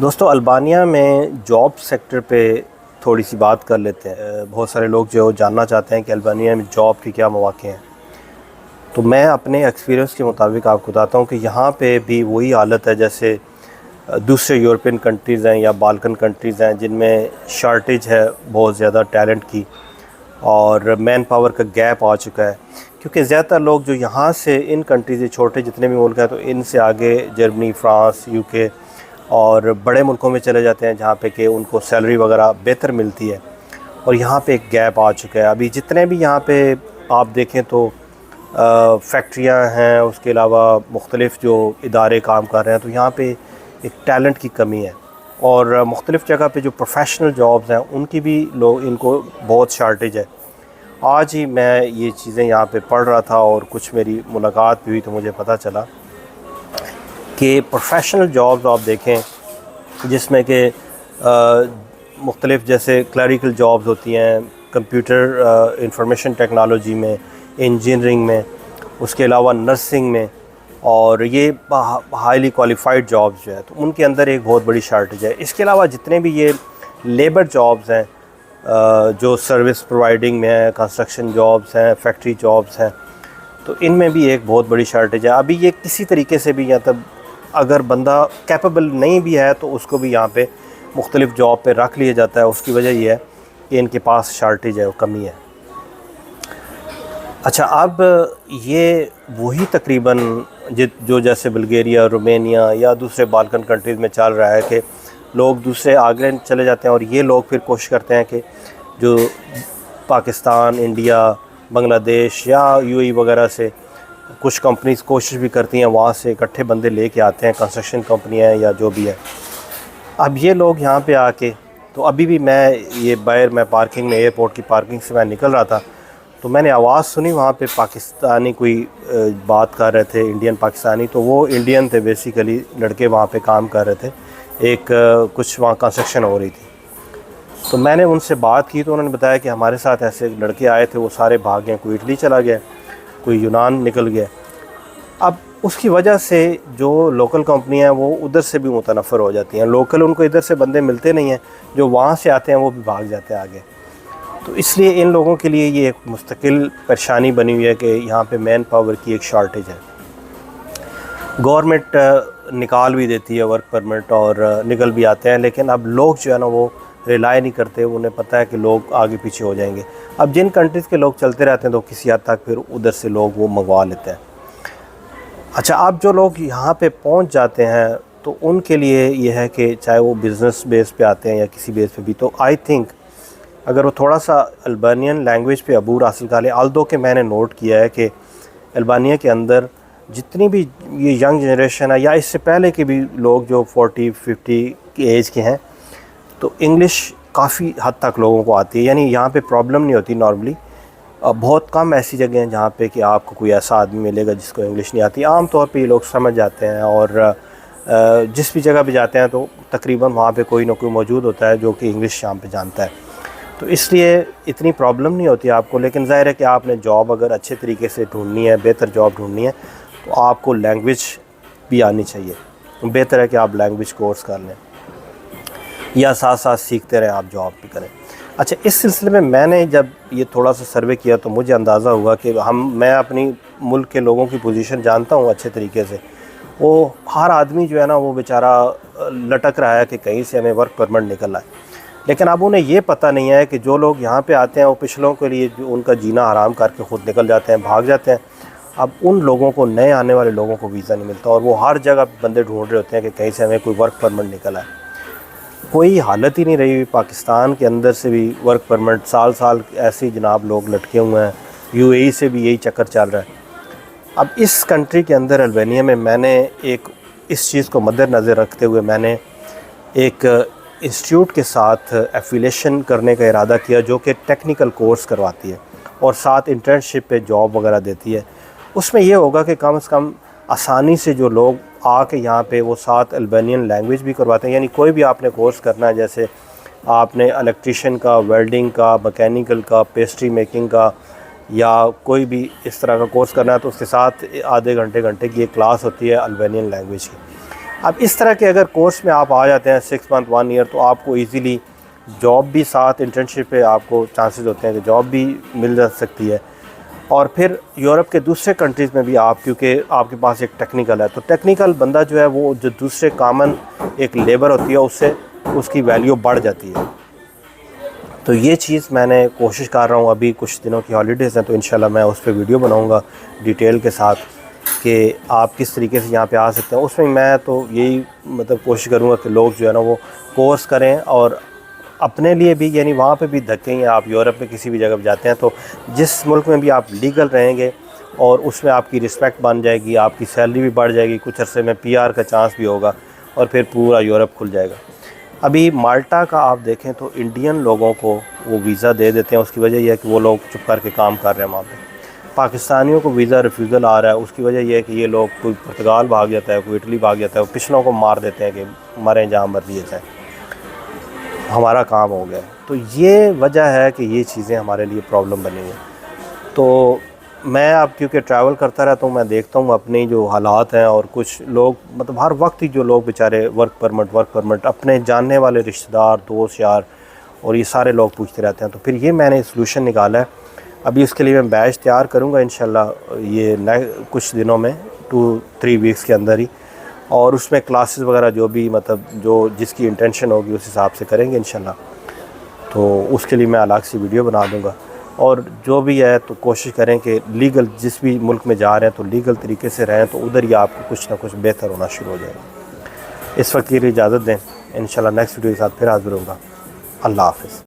دوستو البانیہ میں job sector پہ تھوڑی سی بات کر لیتے ہیں۔ بہت سارے لوگ جو جاننا چاہتے ہیں کہ البانیہ میں جاب کے کیا مواقع ہیں، تو میں اپنے ایکسپیرینس کے مطابق آپ کو بتاتا ہوں کہ یہاں پہ بھی وہی حالت ہے جیسے دوسرے یورپین کنٹریز ہیں یا بالکن کنٹریز ہیں جن میں شارٹیج ہے بہت زیادہ ٹیلنٹ کی، اور مین پاور کا گیپ آ چکا ہے، کیونکہ زیادہ تر لوگ جو یہاں سے ان کنٹریز چھوٹے جتنے بھی ملک ہیں تو ان سے آگے جرمنی، فرانس، یو کے اور بڑے ملکوں میں چلے جاتے ہیں جہاں پہ کہ ان کو سیلری وغیرہ بہتر ملتی ہے، اور یہاں پہ ایک گیپ آ چکا ہے۔ ابھی جتنے بھی یہاں پہ آپ دیکھیں تو فیکٹریاں ہیں، اس کے علاوہ مختلف جو ادارے کام کر رہے ہیں، تو یہاں پہ ایک ٹیلنٹ کی کمی ہے، اور مختلف جگہ پہ جو پروفیشنل جابز ہیں ان کی بھی ان کو بہت شارٹیج ہے۔ آج ہی میں یہ چیزیں یہاں پہ پڑھ رہا تھا اور کچھ میری ملاقات بھی ہوئی تو مجھے پتہ چلا کہ پروفیشنل جابز آپ دیکھیں جس میں کہ مختلف جیسے کلیریکل جابز ہوتی ہیں، کمپیوٹر انفارمیشن ٹیکنالوجی میں، انجینئرنگ میں، اس کے علاوہ نرسنگ میں، اور یہ ہائیلی کوالیفائڈ جابز جو ہے تو ان کے اندر ایک بہت بڑی شارٹیج ہے۔ اس کے علاوہ جتنے بھی یہ لیبر جابز ہیں جو سروس پرووائڈنگ میں ہیں، کنسٹرکشن جابز ہیں، فیکٹری جابز ہیں، تو ان میں بھی ایک بہت بڑی شارٹیج ہے۔ ابھی یہ کسی طریقے سے بھی مطلب اگر بندہ کیپیبل نہیں بھی ہے تو اس کو بھی یہاں پہ مختلف جاب پہ رکھ لیا جاتا ہے۔ اس کی وجہ یہ ہے کہ ان کے پاس شارٹیج ہے، وہ کمی ہے۔ اچھا، اب یہ وہی تقریباً جو جیسے بلگیریا، رومینیا یا دوسرے بالکن کنٹریز میں چل رہا ہے کہ لوگ دوسرے آگے چلے جاتے ہیں، اور یہ لوگ پھر کوشش کرتے ہیں کہ جو پاکستان، انڈیا، بنگلہ دیش یا یو اے وغیرہ سے کچھ کمپنیز کوشش بھی کرتی ہیں وہاں سے اکٹھے بندے لے کے آتے ہیں، کنسٹرکشن کمپنیاں ہیں یا جو بھی ہے۔ اب یہ لوگ یہاں پہ آ کے تو ابھی بھی میں پارکنگ میں ایئرپورٹ کی پارکنگ سے میں نکل رہا تھا تو میں نے آواز سنی، وہاں پہ پاکستانی کوئی بات کر رہے تھے، انڈین پاکستانی، تو وہ انڈین تھے بیسیکلی، لڑکے وہاں پہ کام کر رہے تھے، ایک کچھ وہاں کنسٹرکشن ہو رہی تھی۔ تو میں نے ان سے بات کی تو انہوں نے بتایا کہ ہمارے ساتھ ایسے لڑکے آئے تھے، وہ سارے بھاگ گئے، کوئی اٹلی چلا گیا، کوئی یونان نکل گیا۔ اب اس کی وجہ سے جو لوکل کمپنیاں ہیں وہ ادھر سے بھی متنفر ہو جاتی ہیں، لوکل ان کو ادھر سے بندے ملتے نہیں ہیں، جو وہاں سے آتے ہیں وہ بھی بھاگ جاتے ہیں آگے۔ تو اس لیے ان لوگوں کے لیے یہ ایک مستقل پریشانی بنی ہوئی ہے کہ یہاں پہ مین پاور کی ایک شارٹیج ہے۔ گورنمنٹ نکال بھی دیتی ہے ورک پرمٹ اور نکل بھی آتے ہیں، لیکن اب لوگ جو ہے نا وہ ریلائی نہیں کرتے، انہیں پتہ ہے کہ لوگ آگے پیچھے ہو جائیں گے۔ اب جن کنٹریز کے لوگ چلتے رہتے ہیں تو کسی حد تک پھر ادھر سے لوگ وہ منگوا لیتے ہیں۔ اچھا، اب جو لوگ یہاں پہ پہنچ جاتے ہیں تو ان کے لیے یہ ہے کہ چاہے وہ بزنس بیس پہ آتے ہیں یا کسی بیس پہ بھی، تو آئی تھنک اگر وہ تھوڑا سا البانین لینگویج پہ عبور حاصل کر لیں، آلدو کہ میں نے نوٹ کیا ہے کہ البانیہ کے اندر جتنی بھی یہ ینگ جنریشن ہے یا اس سے پہلے کے بھی لوگ جو 40-50 کی ایج کے ہیں، تو انگلش کافی حد تک لوگوں کو آتی ہے، یعنی یہاں پہ پرابلم نہیں ہوتی نارملی۔ بہت کم ایسی جگہیں ہیں جہاں پہ کہ آپ کو کوئی ایسا آدمی ملے گا جس کو انگلش نہیں آتی۔ عام طور پہ یہ لوگ سمجھ جاتے ہیں، اور جس بھی جگہ پہ جاتے ہیں تو تقریباً وہاں پہ کوئی نہ کوئی موجود ہوتا ہے جو کہ انگلش یہاں پہ جانتا ہے، تو اس لیے اتنی پرابلم نہیں ہوتی آپ کو۔ لیکن ظاہر ہے کہ آپ نے جاب اگر اچھے طریقے سے ڈھونڈنی ہے، بہتر جاب ڈھونڈنی ہے، تو آپ کو لینگویج بھی آنی چاہیے۔ بہتر ہے کہ آپ لینگویج کورس کر لیں یا ساتھ ساتھ سیکھتے رہیں، آپ جاب بھی کریں۔ اچھا، اس سلسلے میں نے جب یہ تھوڑا سا سروے کیا تو مجھے اندازہ ہوا کہ میں اپنی ملک کے لوگوں کی پوزیشن جانتا ہوں اچھے طریقے سے۔ وہ ہر آدمی جو ہے نا وہ بیچارہ لٹک رہا ہے کہ کہیں سے ہمیں ورک پرمٹ نکل آئے، لیکن اب انہیں یہ پتہ نہیں ہے کہ جو لوگ یہاں پہ آتے ہیں وہ پچھلوں کے لیے جو ان کا جینا حرام کر کے خود نکل جاتے ہیں، بھاگ جاتے ہیں۔ اب ان لوگوں کو، نئے آنے والے لوگوں کو ویزا نہیں ملتا، اور وہ ہر جگہ بندے ڈھونڈ رہے ہوتے ہیں کہ کہیں سے ہمیں کوئی ورک پرمٹ نکل آئے۔ کوئی حالت ہی نہیں رہی ہوئی پاکستان کے اندر سے بھی ورک پرمٹ، سال سال ایسے جناب لوگ لٹکے ہوئے ہیں، یو اے ای سے بھی یہی چکر چل رہا ہے۔ اب اس کنٹری کے اندر البانیہ میں نے ایک اس چیز کو مد نظر رکھتے ہوئے میں نے ایک انسٹیٹیوٹ کے ساتھ ایفیلیشن کرنے کا ارادہ کیا جو کہ ٹیکنیکل کورس کرواتی ہے اور ساتھ انٹرنشپ پہ جاب وغیرہ دیتی ہے۔ اس میں یہ ہوگا کہ کم از کم آسانی سے جو لوگ آ کے یہاں پہ وہ ساتھ البانین لینگویج بھی کرواتے ہیں، یعنی کوئی بھی آپ نے کورس کرنا ہے، جیسے آپ نے الیکٹریشین کا، ویلڈنگ کا، مکینیکل کا، پیسٹری میکنگ کا، یا کوئی بھی اس طرح کا کورس کرنا ہے تو اس کے ساتھ آدھے گھنٹے کی ایک کلاس ہوتی ہے البانین لینگویج کی۔ اب اس طرح کے اگر کورس میں آپ آ جاتے ہیں 6 منتھ 1 ایئر، تو آپ کو ایزیلی جاب بھی ساتھ انٹرنشپ پہ آپ کو چانسز ہوتے ہیں کہ جاب بھی مل جا سکتی ہے. اور پھر یورپ کے دوسرے کنٹریز میں بھی آپ، کیونکہ آپ کے پاس ایک ٹیکنیکل ہے، تو ٹیکنیکل بندہ جو ہے وہ جو دوسرے کامن ایک لیبر ہوتی ہے، اس سے اس کی ویلیو بڑھ جاتی ہے. تو یہ چیز میں نے کوشش کر رہا ہوں. ابھی کچھ دنوں کی ہالیڈیز ہیں تو انشاءاللہ میں اس پہ ویڈیو بناؤں گا ڈیٹیل کے ساتھ کہ آپ کس طریقے سے یہاں پہ آ سکتے ہیں. اس میں میں تو یہی مطلب کوشش کروں گا کہ لوگ جو ہے نا وہ کورس کریں، اور اپنے لیے بھی، یعنی وہاں پہ بھی دھکیں ہیں. آپ یورپ میں کسی بھی جگہ پہ جاتے ہیں تو جس ملک میں بھی آپ لیگل رہیں گے اور اس میں آپ کی رسپیکٹ بن جائے گی، آپ کی سیلری بھی بڑھ جائے گی، کچھ عرصے میں PR کا چانس بھی ہوگا، اور پھر پورا یورپ کھل جائے گا. ابھی مالٹا کا آپ دیکھیں تو انڈین لوگوں کو وہ ویزا دے دیتے ہیں. اس کی وجہ یہ ہے کہ وہ لوگ چپ کر کے کام کر رہے ہیں وہاں پہ. پاکستانیوں کو ویزا ریفیوزل آ رہا ہے. اس کی وجہ یہ ہے کہ یہ لوگ، کوئی پرتگال بھاگ جاتا ہے، کوئی اٹلی بھاگ جاتا ہے، وہ پچھلوں کو مار دیتے ہیں کہ مریں جہاں مرضی ہے، ہمارا کام ہو گیا. تو یہ وجہ ہے کہ یہ چیزیں ہمارے لیے پرابلم بنی ہیں. تو میں اب کیونکہ ٹریول کرتا رہتا ہوں، میں دیکھتا ہوں اپنی جو حالات ہیں، اور کچھ لوگ مطلب ہر وقت ہی جو لوگ بیچارے ورک پرمٹ اپنے جاننے والے رشتہ دار، دوست یار، اور یہ سارے لوگ پوچھتے رہتے ہیں. تو پھر یہ میں نے سلوشن نکالا ہے. ابھی اس کے لیے میں بیچ تیار کروں گا انشاءاللہ یہ کچھ دنوں میں، 2-3 ویکس کے اندر ہی. اور اس میں کلاسز وغیرہ جو بھی مطلب جو جس کی انٹینشن ہوگی اس حساب سے کریں گے انشاءاللہ. تو اس کے لیے میں الگ سے ویڈیو بنا دوں گا. اور جو بھی ہے تو کوشش کریں کہ لیگل جس بھی ملک میں جا رہے ہیں تو لیگل طریقے سے رہیں، تو ادھر ہی آپ کو کچھ نہ کچھ بہتر ہونا شروع ہو جائے گا. اس وقت کے لیے اجازت دیں، انشاءاللہ نیکسٹ ویڈیو کے ساتھ پھر حاضر ہوں گا. اللہ حافظ.